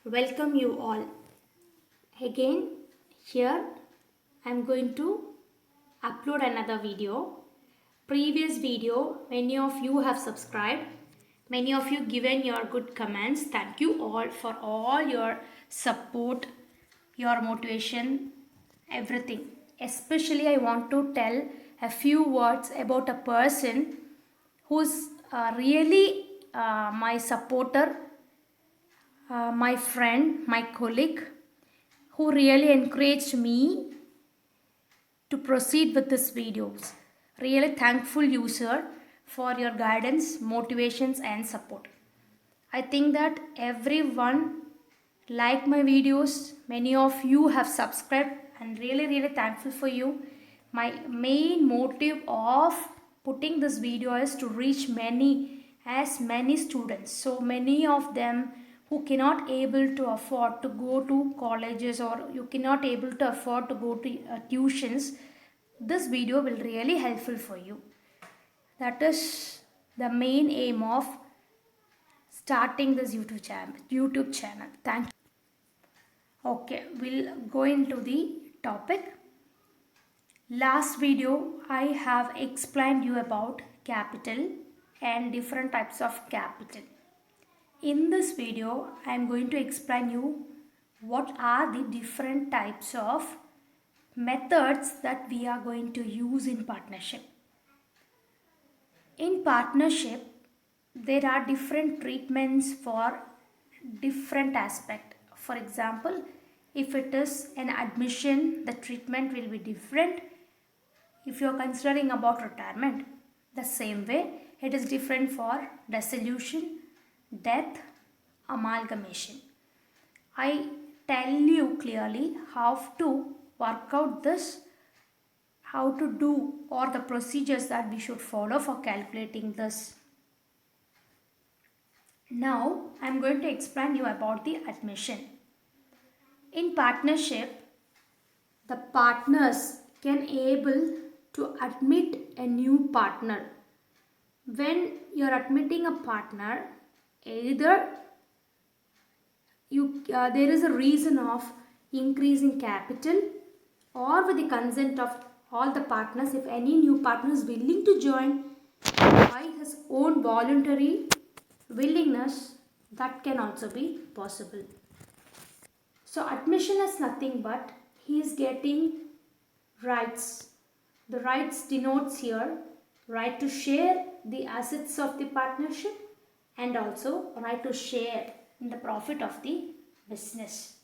Welcome you all. Again, here I am going to upload another video. Previous video, many of you have subscribed. Many of you given your good comments. Thank you all for all your support, your motivation, everything. Especially I want to tell a few words about a person who's really my supporter, my friend, my colleague, who really encouraged me to proceed with this videos. Really thankful you, sir, for your guidance, motivations and support. I think that everyone like my videos. Many of you have subscribed and really thankful for you. My main motive of putting this video is to reach many students. So many of them who cannot able to afford to go to colleges, or you cannot able to afford to go to tuitions. This video will really helpful for you. That is the main aim of starting this YouTube channel. Thank you. Okay, we'll go into the topic. Last video I have explained you about capital and different types of capital. In this video I am going to explain you what are the different types of methods that we are going to use in partnership. In partnership, there are different treatments for different aspect. For example, if it is an admission, the treatment will be different. If you are considering about retirement, the same way it is different for dissolution, death, amalgamation. I tell you clearly how to work out this, how to do, or the procedures that we should follow for calculating this. Now I am going to explain you about the admission. In partnership, the partners can able to admit a new partner. When you are admitting a partner, either there is a reason of increasing capital, or with the consent of all the partners, if any new partner is willing to join by his own voluntary willingness, that can also be possible. So admission is nothing but he is getting rights. The rights denotes here right to share the assets of the partnership and also right to share in the profit of the business.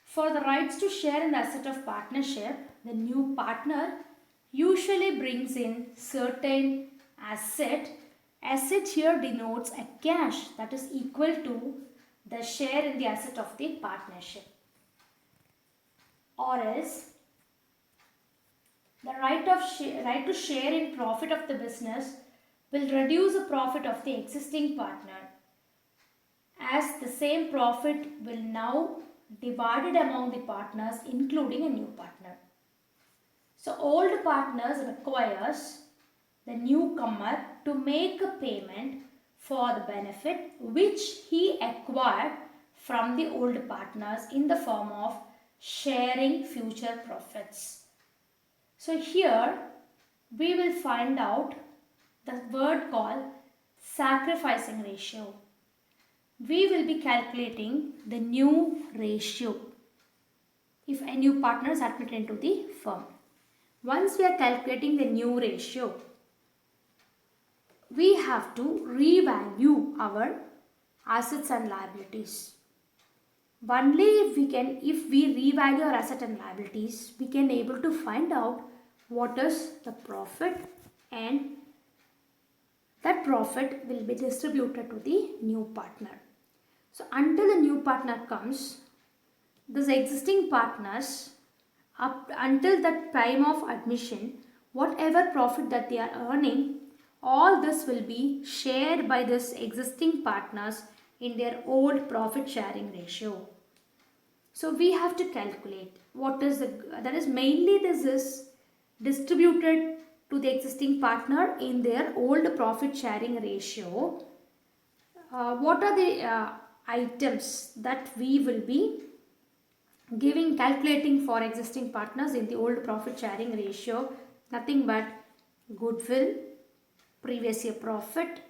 For the rights to share in the asset of partnership, the new partner usually brings in certain asset. Asset here denotes a cash that is equal to the share in the asset of the partnership. Or else, the right to share in profit of the business will reduce the profit of the existing partner, as the same profit will now divided among the partners, including a new partner. So old partners requires the newcomer to make a payment for the benefit which he acquired from the old partners in the form of sharing future profits. So here we will find out the word called sacrificing ratio. We will be calculating the new ratio if a new partner is admitted into the firm. Once we are calculating the new ratio, we have to revalue our assets and liabilities. Only if we revalue our asset and liabilities, we can able to find out what is the profit, and that profit will be distributed to the new partner. So until the new partner comes, these existing partners, up until that time of admission, whatever profit that they are earning, all this will be shared by this existing partners in their old profit sharing ratio. So we have to calculate what is that is mainly this is distributed to the existing partner in their old profit sharing ratio. What are the items that we will be calculating for existing partners in the old profit sharing ratio. Nothing but goodwill, previous year profit,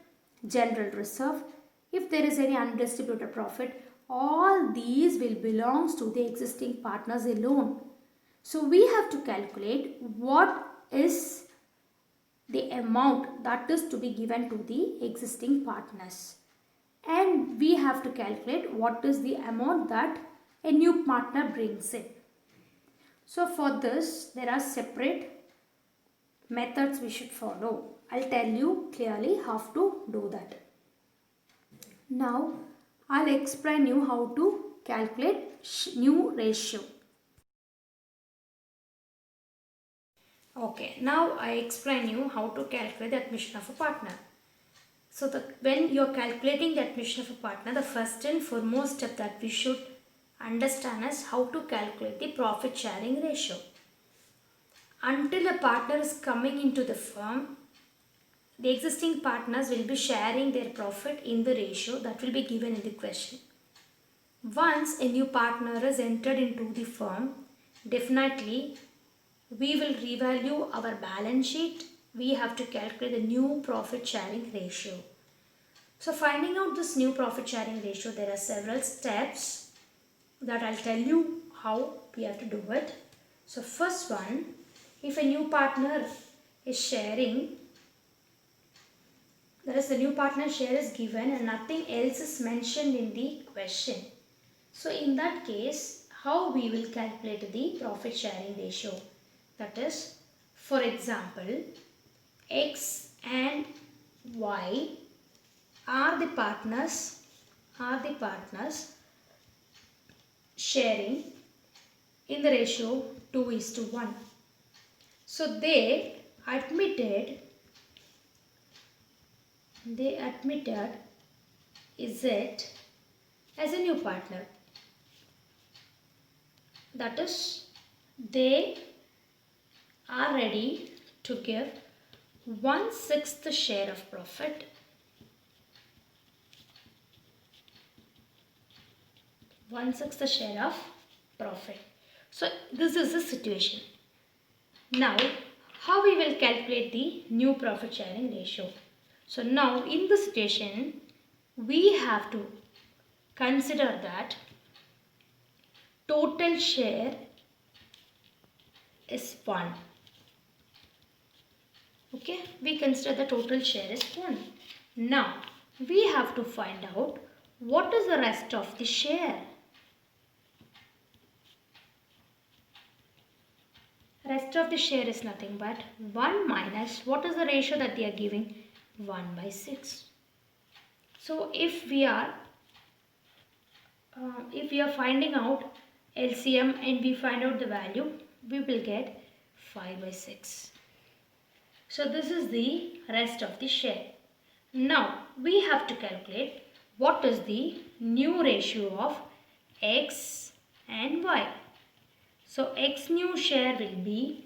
general reserve. If there is any undistributed profit, all these will belongs to the existing partners alone. So we have to calculate what is the amount that is to be given to the existing partners, and we have to calculate what is the amount that a new partner brings in. So for this there are separate methods we should follow. I'll tell you clearly how to do that. Now I'll explain you how to calculate new ratio. Okay, now I explain you how to calculate the admission of a partner. So when you are calculating the admission of a partner, the first and foremost step that we should understand is how to calculate the profit sharing ratio. Until a partner is coming into the firm, the existing partners will be sharing their profit in the ratio that will be given in the question. Once a new partner is entered into the firm, definitely we will revalue our balance sheet. We have to calculate the new profit sharing ratio. So finding out this new profit sharing ratio, there are several steps that I'll tell you how we have to do it. So first one, if a new partner is sharing, that is the new partner share is given and nothing else is mentioned in the question. So in that case, how we will calculate the profit sharing ratio? That is, for example, X and Y are the partners sharing in the ratio 2:1. So they admitted Z as a new partner. That is, they are ready to give 1/6 share of profit So this is the situation. Now how we will calculate the new profit sharing ratio? So now in this situation we have to consider that total share is 1. Okay, we consider the total share is 1. Now we have to find out what is the rest of the share. Rest of the share is nothing but 1 minus, what is the ratio that they are giving? 1/6. So if we are finding out LCM and we find out the value, we will get 5/6. So this is the rest of the share. Now we have to calculate what is the new ratio of X and Y. So X new share will be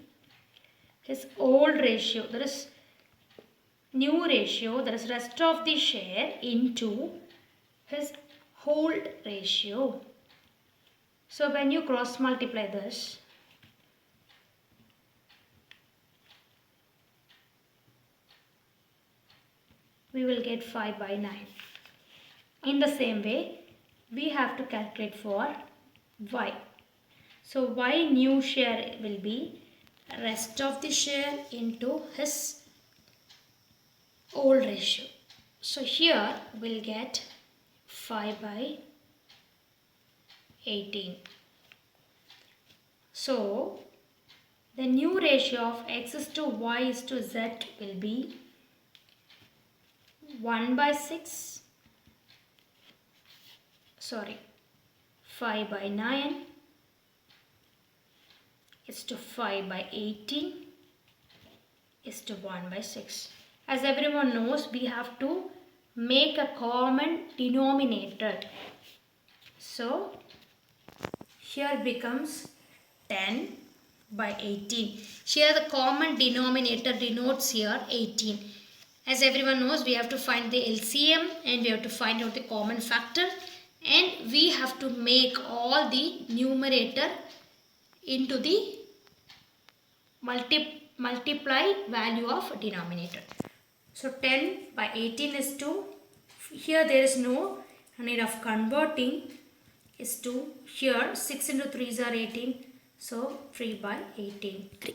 his old ratio, that is new ratio, that is rest of the share into his old ratio. So when you cross multiply this, we will get 5/9. In the same way, we have to calculate for Y. So Y new share will be rest of the share into his old ratio. So here we'll get 5/18. So the new ratio of X is to Y is to Z will be 5/9 is to 5/18 is to 1/6. As everyone knows, we have to make a common denominator. So here becomes 10/18. Here the common denominator denotes here 18. As everyone knows, we have to find the LCM and we have to find out the common factor, we have to make all the numerator into the multiply value of denominator. So 10 by 18 is 2. Here there is no need of converting, is 2. Here 6 into 3 are 18. So 3 by 18. 3.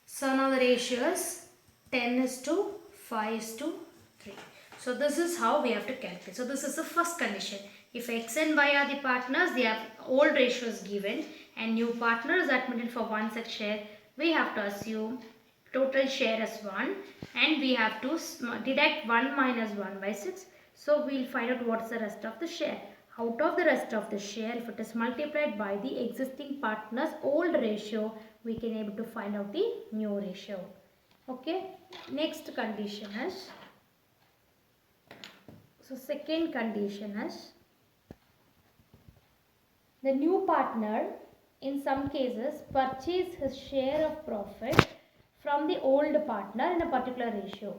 So now the ratio is 10 is to 5 is to 3. So this is how we have to calculate. So this is the first condition. If x and y are the partners, the old ratio is given and new partner is admitted for one such share. We have to assume total share as 1 and we have to deduct 1 minus 1 by 6. So we will find out what's the rest of the share. Out of the rest of the share, if it is multiplied by the existing partner's old ratio, we can able to find out the new ratio. Okay. Next condition is, so second condition is, the new partner in some cases purchase his share of profit from the old partner in a particular ratio.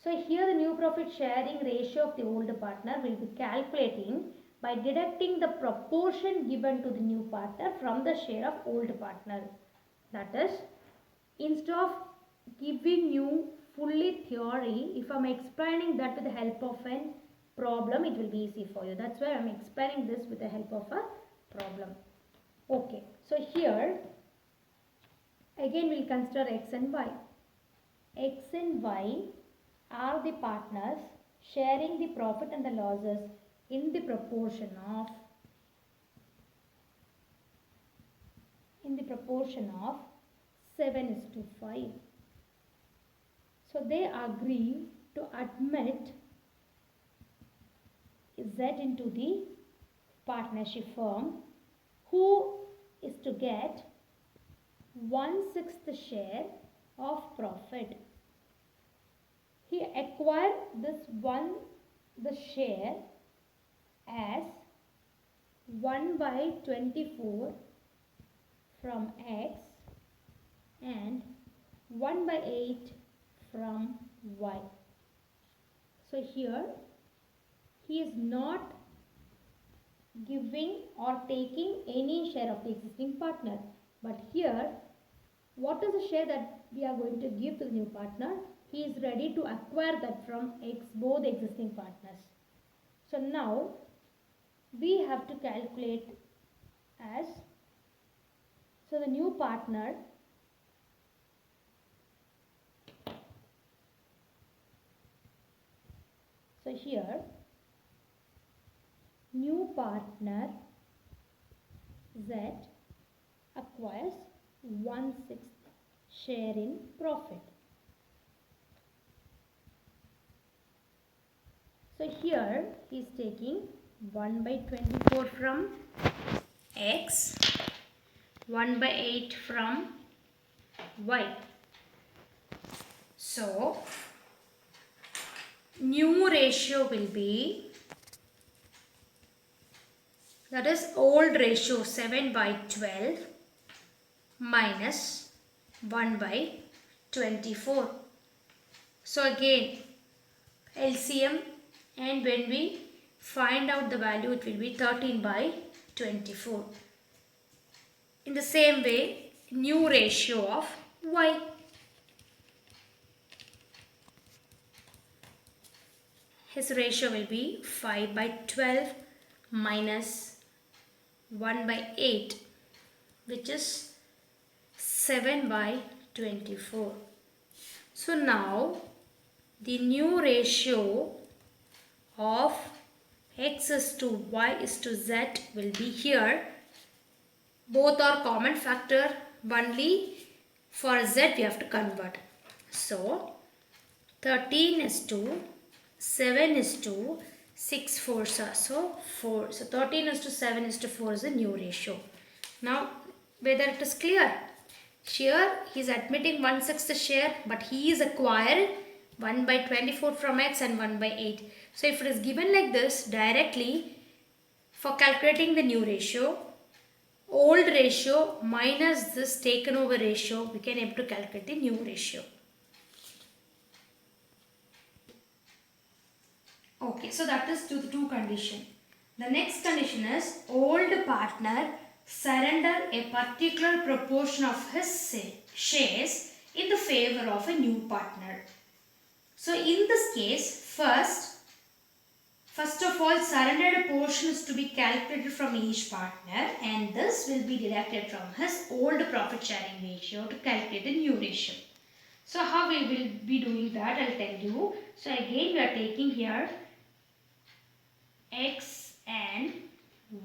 So here the new profit sharing ratio of the old partner will be calculating by deducting the proportion given to the new partner from the share of old partner. That is, instead of giving you fully theory, if I am explaining that with the help of a problem, it will be easy for you. That's why I am explaining this with the help of a problem. Okay, so here again we will consider x and y. X and y are the partners sharing the profit and the losses in the proportion of 7:5. So they agree to admit Z into the partnership firm, who is to get 1/6 share of profit. He acquired the share as 1 by 24 from X and 1 by 8 from Y. So here he is not giving or taking any share of the existing partner, but here what is the share that we are going to give to the new partner? He is ready to acquire that from both existing partners. So now we have to calculate as, so the new partner so here new partner Z acquires 1/6 share in profit. So here he is taking 1 by 24 from X, 1 by 8 from Y. So new ratio will be, that is old ratio 7 by 12 minus 1 by 24. So again LCM, and when we find out the value it will be 13 by 24. In the same way, new ratio of Y. His ratio will be 5 by 12 minus 1 by 8, which is 7 by 24. So now the new ratio of X is to Y is to Z will be here. Both are common factor, only for Z we have to convert. So 13 is to 7 is to 6 fours are, so 4. So 13 is to 7 is to 4 is a new ratio. Now whether it is clear? Here he is admitting 1/6 share, but he is acquired 1 by 24 from X and 1 by 8. So if it is given like this directly, for calculating the new ratio, old ratio minus this taken over ratio, we can able to calculate the new ratio. Okay, so that is the two condition. The next condition is old partner surrender a particular proportion of his shares in the favor of a new partner. So in this case, first of all, surrendered portion is to be calculated from each partner, and this will be deducted from his old profit sharing ratio to calculate the new ratio. So how we will be doing that, I'll tell you. So again we are taking here X and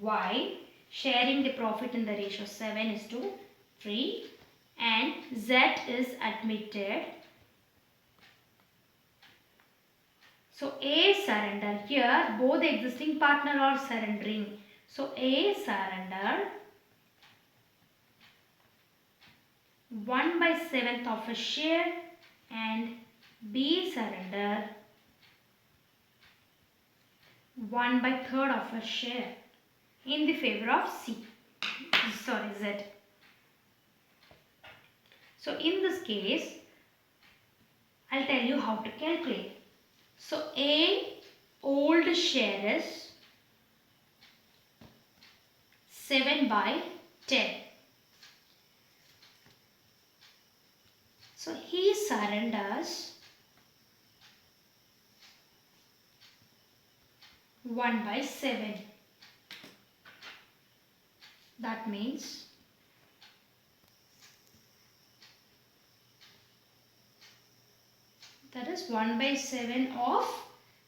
Y, sharing the profit in the ratio 7:3, and Z is admitted. So A surrender, here both the existing partner are surrendering. So A surrender 1/7 of a share and B surrender 1/3 of a share in the favor of Z. So in this case, I'll tell you how to calculate. So A old share is 7/10. So he surrenders 1/7. That means that is 1/7 of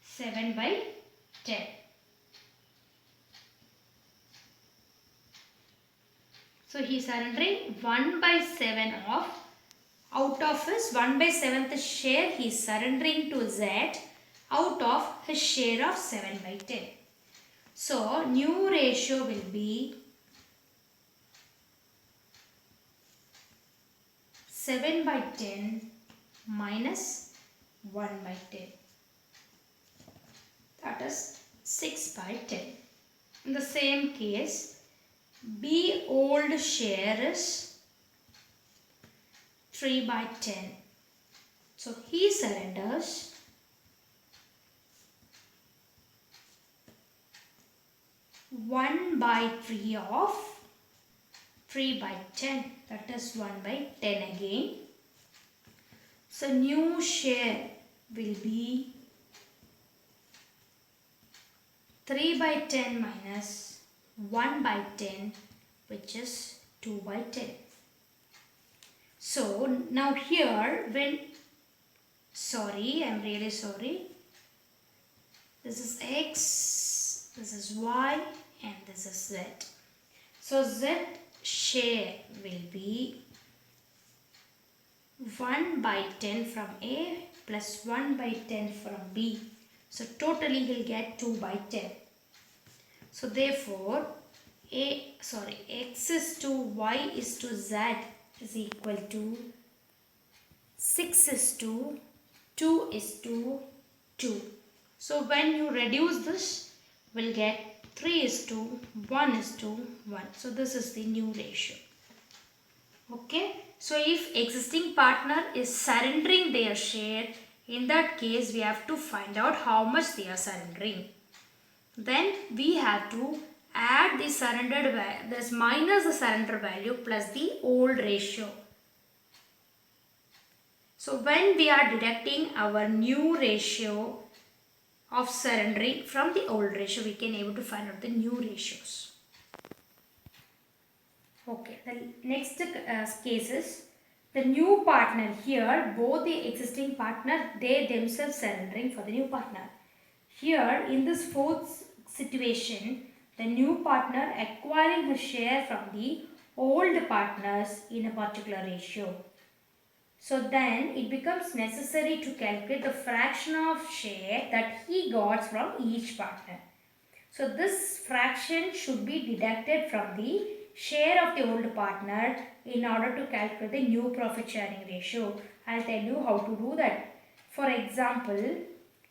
7/10. So he is surrendering 1/7 of, out of his 1/7th share he is surrendering to Z out of his share of 7/10. So new ratio will be 7/10 minus 1/10. That is 6/10. In the same case, B old share is 3/10. So he surrenders 1/3 of 3/10. That is 1/10 again. So new share will be 3/10 minus 1/10, which is 2/10. So now here I'm really sorry. This is X, this is Y, and this is Z. So Z share will be 1/10 from A plus 1/10 from B. So totally he'll get 2/10. So therefore X is to Y is to Z is equal to 6 is to 2 is to 2. So when you reduce this, we'll get 3 is to 1 is to 1. So this is the new ratio. Okay. So if existing partner is surrendering their share, in that case we have to find out how much they are surrendering. Then we have to add the surrendered value, this minus the surrender value plus the old ratio. So when we are deducting our new ratio of surrendering from the old ratio, we can able to find out the new ratios. Okay, the next case is the new partner. Here both the existing partner, they themselves surrendering for the new partner. Here in this fourth situation, the new partner acquiring a share from the old partners in a particular ratio. So then it becomes necessary to calculate the fraction of share that he got from each partner. So this fraction should be deducted from the share of the old partner in order to calculate the new profit sharing ratio. I'll tell you how to do that. For example,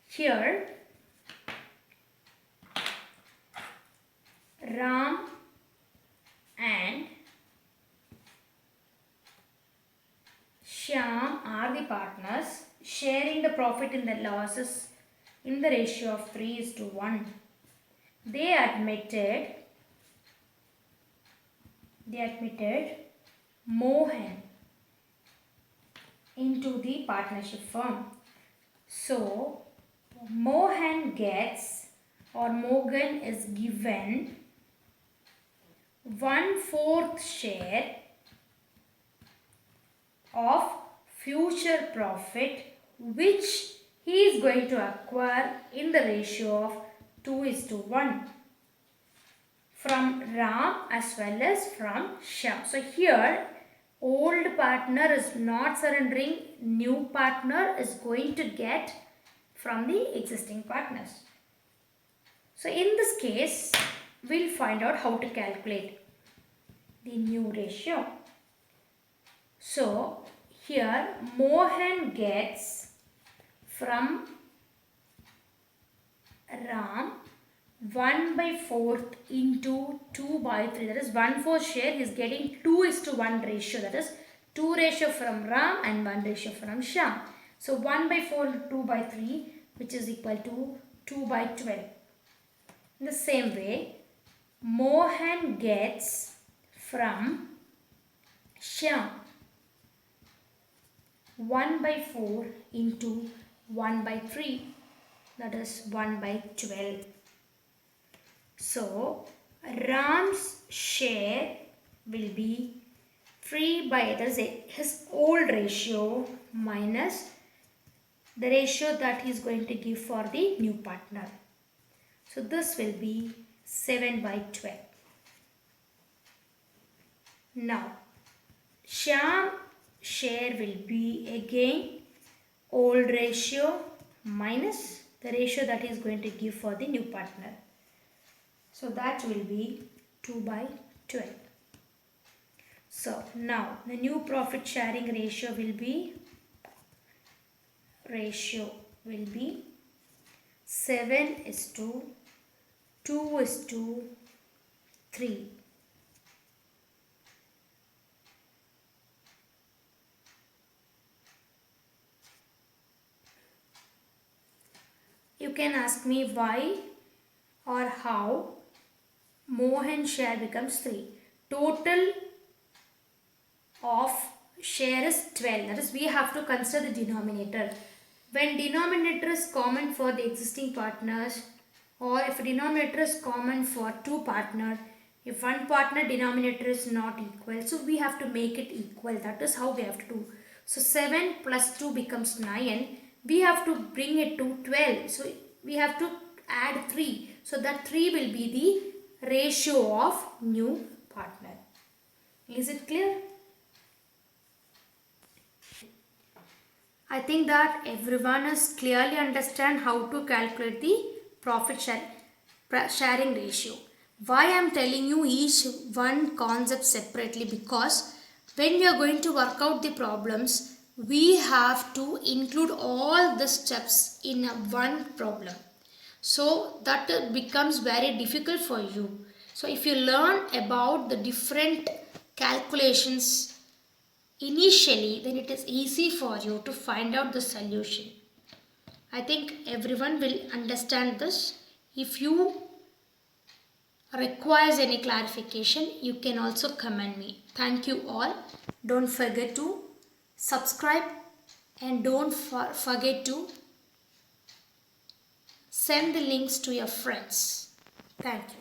here Ram and Shyam are the partners sharing the profit and the losses in the ratio of 3:1. they admitted Mohan into the partnership firm. So Mohan gets, or Morgan is given 1/4 share of future profit which he is going to acquire in the ratio of 2:1 from Ram as well as from Shyam. So here old partner is not surrendering, new partner is going to get from the existing partners. So in this case, we'll find out how to calculate the new ratio. So here Mohan gets from Ram 1/4 into 2/3, that is 1/4 share. He is getting 2:1 ratio, that is 2 ratio from Ram and 1 ratio from Shyam. So 1/4 into 2/3, which is equal to 2/12. In the same way, Mohan gets from Shyam 1/4 into 1/3, that is 1/12. So Ram's share will be 3 by, that is his old ratio minus the ratio that he is going to give for the new partner. So this will be 7/12. Now Shyam share will be again old ratio minus the ratio that he is going to give for the new partner. So that will be 2/12. So now the new profit sharing ratio will be 7:2:3. You can ask me why or how Mohan share becomes 3. Total of share is 12. That is, we have to consider the denominator. When denominator is common for the existing partners, or if denominator is common for two partners, if one partner denominator is not equal, so we have to make it equal. That is how we have to do. So 7 plus 2 becomes 9. We have to bring it to 12. So we have to add 3. So that 3 will be the ratio of new partner. Is it clear? I think that everyone is clearly understand how to calculate the profit sharing ratio. Why I am telling you each one concept separately, because when we are going to work out the problems, we have to include all the steps in one problem. So that becomes very difficult for you. So if you learn about the different calculations initially, then it is easy for you to find out the solution. I think everyone will understand this. If you requires any clarification, you can also comment me. Thank you all. Don't forget to subscribe and don't forget to send the links to your friends. Thank you.